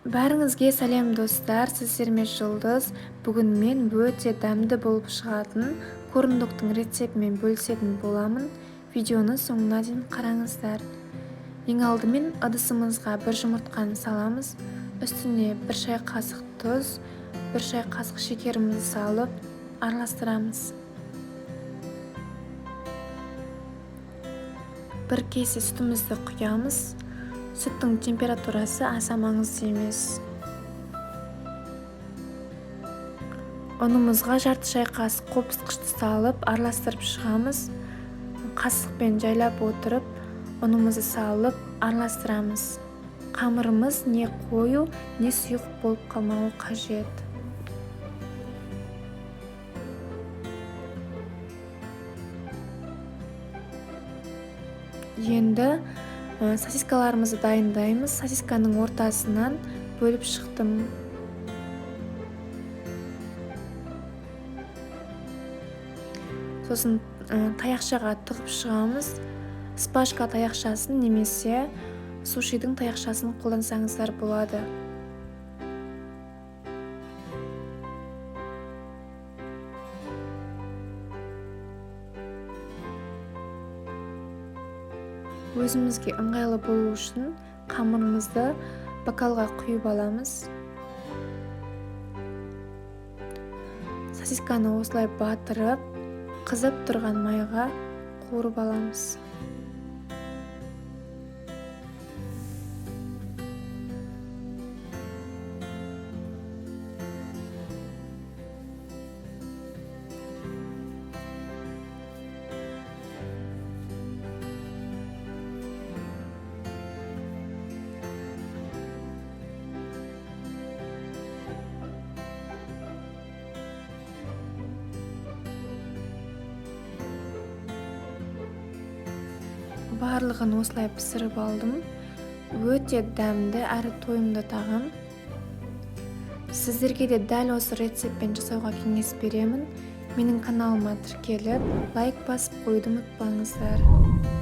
Бәріңізге сәлем достар, сіздермен Жұлдыз. Бүгін мен өте дәмді болып шығатын корындықтың рецептімен бөлісетін боламын. Видеоны соңына дейін қараңыздар. Ең алдымен ыдысымызға бір жұмыртқаны саламыз. Үстіне бір шай қасық тұз, бір шай қасық шекерімізді салып араластырамыз. Бір кесе сүтімізді құямыз. Сүттің температурасы аса маңызды емес. Ұнымызға жарты шай қасық қопсытқышты салып араластырып шығамыз. Қасықпен жайлап отырып, ұнымызды салып араластырамыз. Қамырымыз не қою, не сұйық болып қалмауы қажет. Енді сосискаларымызды дайындаймыз. Сосисканың ортасынан бөліп шықтым. Сосын таяқшаға тығып шығамыз. Спашка таяқшасын немесе сушидің таяқшасын қолдансаңыздар болады. Өзімізге ыңғайлы болу үшін қамырымызды бокалға құйып аламыз. Сосисканы осылай батырып, қызып тұрған майға қуырып аламыз. Барлығын осылай пісіріп алдым. Өте дәмді әрі тойымды тағам. Сіздерге де дәл осы рецептпен жасауға кеңес беремін. Менің каналыма тіркеліп, лайк басып қойуды ұмытпаңыздар.